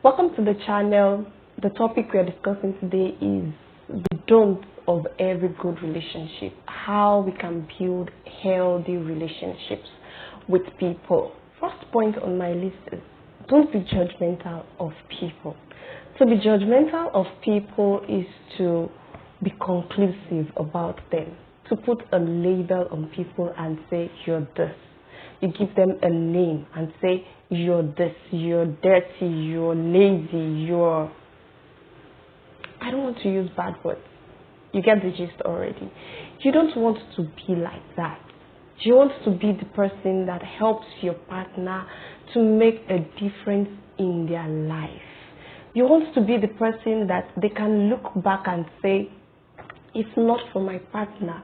Welcome to the channel. The topic we are discussing today is the don'ts of every good relationship. How we can build healthy relationships with people. First point on my list is don't be judgmental of people. To be judgmental of people is to be conclusive about them. To put a label on people and say you're this. You give them a name and say you're this, you're dirty, you're lazy, you're... I don't want to use bad words. You get the gist already. You don't want to be like that. You want to be the person that helps your partner to make a difference in their life. You want to be the person that they can look back and say, if not for my partner,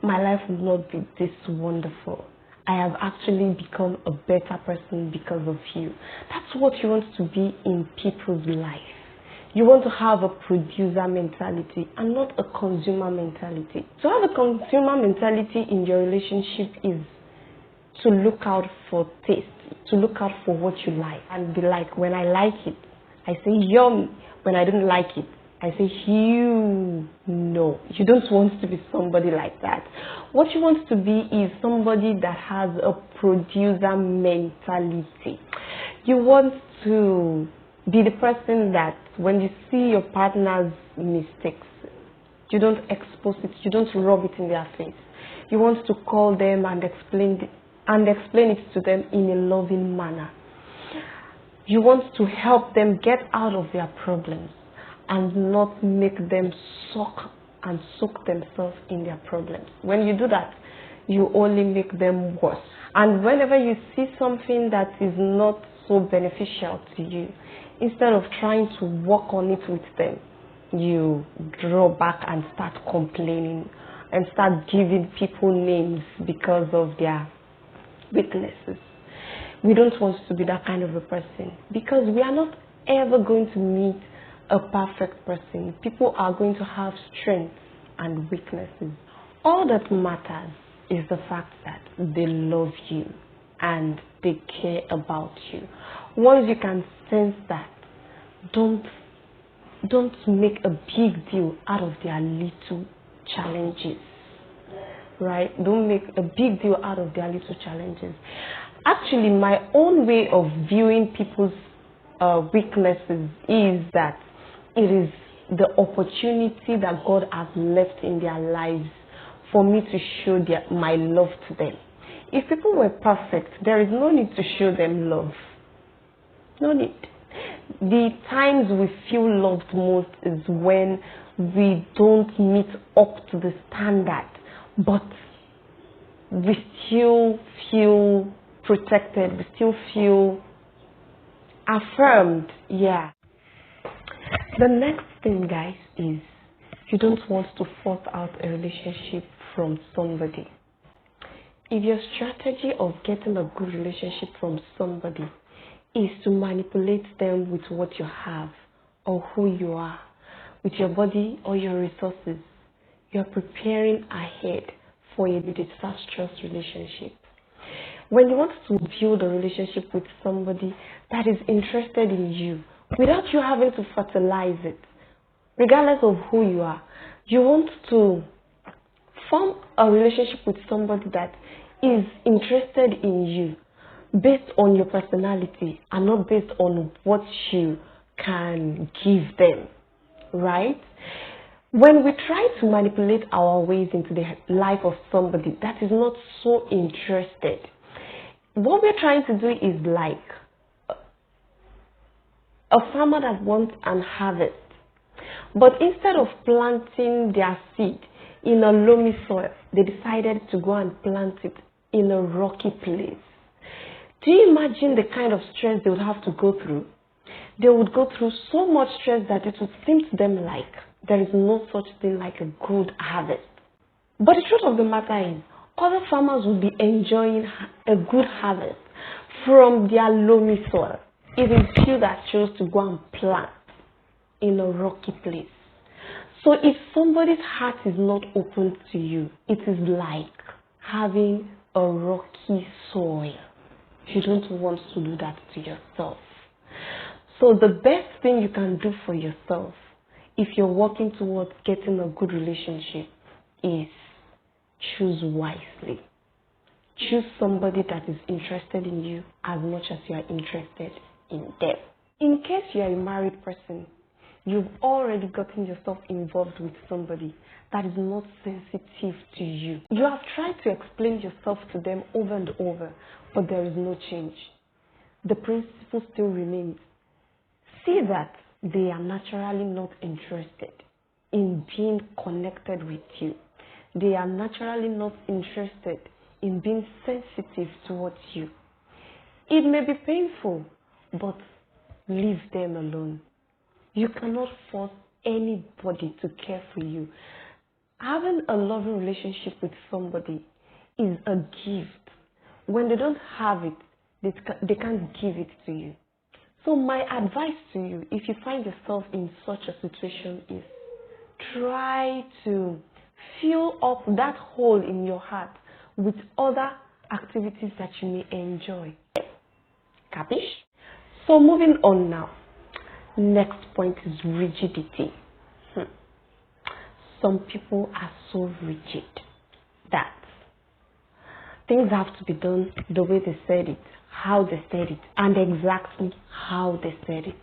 my life would not be this wonderful. I have actually become a better person because of you. That's what you want to be in people's life. You want to have a producer mentality and not a consumer mentality. To have a consumer mentality in your relationship is to look out for taste, to look out for what you like and be like, when I like it, I say yum. When I don't like it, I say you. No, you don't want to be somebody like that. What you want to be is somebody that has a producer mentality. You want to be the person that when you see your partner's mistakes, you don't expose it, you don't rub it in their face. You want to call them and explain it to them in a loving manner. You want to help them get out of their problems and not make them soak themselves in their problems. When you do that, you only make them worse. And whenever you see something that is not so beneficial to you, instead of trying to work on it with them, you draw back and start complaining and start giving people names because of their weaknesses. We don't want to be that kind of a person because we are not ever going to meet a perfect person. People are going to have strengths and weaknesses. All that matters is the fact that they love you and they care about you. Once you can sense that, don't make a big deal out of their little challenges. Right? Don't make a big deal out of their little challenges. Actually, my own way of viewing people's weaknesses is that it is the opportunity that God has left in their lives for me to show my love to them. If people were perfect, there is no need to show them love. No need. The times we feel loved most is when we don't meet up to the standard, but we still feel protected, we still feel affirmed. Yeah. The next thing, guys, is you don't want to force out a relationship from somebody. If your strategy of getting a good relationship from somebody is to manipulate them with what you have or who you are, with your body or your resources, you're preparing ahead for a disastrous relationship. When you want to build a relationship with somebody that is interested in you, without you having to fertilize it, regardless of who you are, you want to form a relationship with somebody that is interested in you based on your personality and not based on what you can give them, right? When we try to manipulate our ways into the life of somebody that is not so interested, what we're trying to do is like a farmer that wants an harvest, but instead of planting their seed in a loamy soil, they decided to go and plant it in a rocky place. Do you imagine the kind of stress they would have to go through? They would go through so much stress that it would seem to them like there is no such thing like a good harvest. But the truth of the matter is, other farmers would be enjoying a good harvest from their loamy soil. It is you that chose to go and plant in a rocky place. So if somebody's heart is not open to you, it is like having a rocky soil. You don't want to do that to yourself. So the best thing you can do for yourself if you're working towards getting a good relationship is choose wisely. Choose somebody that is interested in you as much as you are interested in them. In case you are a married person, you've already gotten yourself involved with somebody that is not sensitive to you. You have tried to explain yourself to them over and over, but there is no change. The principle still remains. See that they are naturally not interested in being connected with you. They are naturally not interested in being sensitive towards you. It may be painful, but leave them alone. You cannot force anybody to care for you. Having a loving relationship with somebody is a gift. When they don't have it, they can't give it to you. So my advice to you, if you find yourself in such a situation, is try to fill up that hole in your heart with other activities that you may enjoy. Capish? So moving on now. Next point is rigidity. Some people are so rigid that things have to be done the way they said it, how they said it, and exactly how they said it.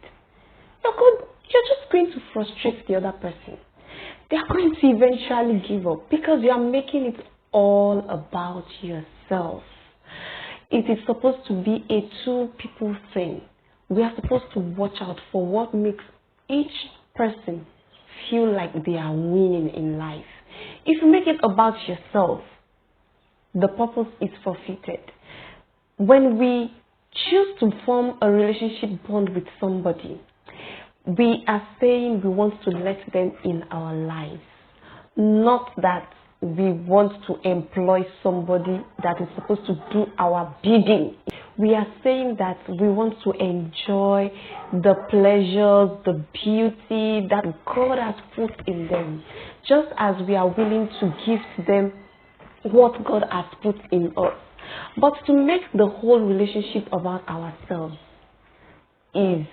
You're just going to frustrate the other person. They are going to eventually give up because you are making it all about yourself. It is supposed to be a two-people thing. We are supposed to watch out for what makes each person feel like they are winning in life. If you make it about yourself, the purpose is forfeited. When we choose to form a relationship bond with somebody, we are saying we want to let them in our lives. Not that we want to employ somebody that is supposed to do our bidding. We are saying that we want to enjoy the pleasures, the beauty that God has put in them, just as we are willing to give them what God has put in us. But to make the whole relationship about ourselves is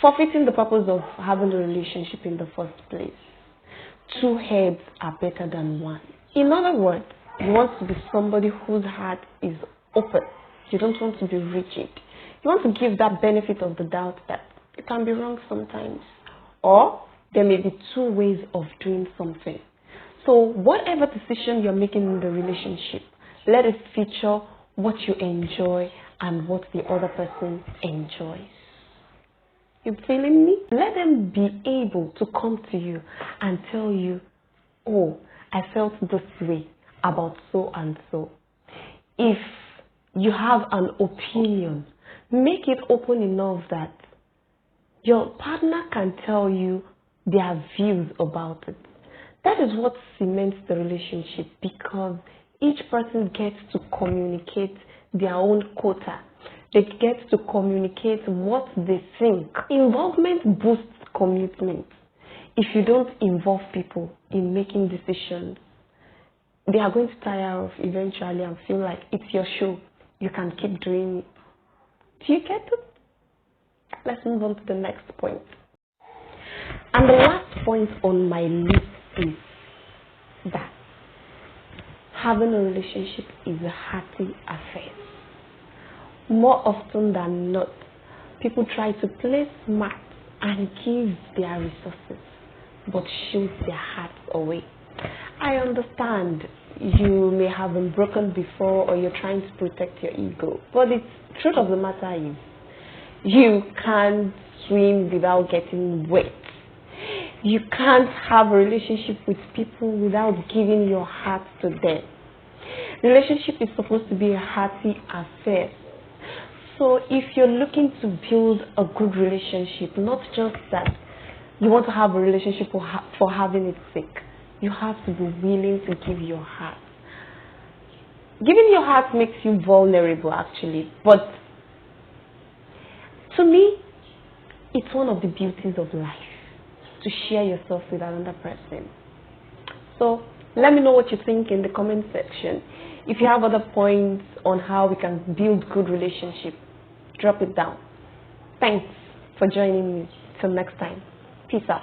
forfeiting the purpose of having a relationship in the first place. Two heads are better than one. In other words, you want to be somebody whose heart is open. You don't want to be rigid. You want to give that benefit of the doubt that it can be wrong sometimes. Or there may be two ways of doing something. So whatever decision you're making in the relationship, let it feature what you enjoy and what the other person enjoys. You feeling me? Let them be able to come to you and tell you, oh, I felt this way about so and so. If you have an opinion, make it open enough that your partner can tell you their views about it. That is what cements the relationship, because each person gets to communicate their own quota. They get to communicate what they think. Involvement boosts commitment. If you don't involve people in making decisions, they are going to tire of eventually and feel like it's your show. You can keep doing it. Do you get it? Let's move on to the next point. And the last point on my list is that having a relationship is a hearty affair. More often than not, people try to play smart and give their resources, but shoot their hearts away. I understand you may have been broken before, or you're trying to protect your ego, but the truth of the matter is, you can't swim without getting wet. You can't have a relationship with people without giving your heart to them. Relationship is supposed to be a hearty affair. So if you're looking to build a good relationship, not just that you want to have a relationship for having its sake, you have to be willing to give your heart. Giving your heart makes you vulnerable, actually, but to me, it's one of the beauties of life, to share yourself with another person. So let me know what you think in the comment section. If you have other points on how we can build good relationship, drop it down. Thanks for joining me. Till next time. Peace out.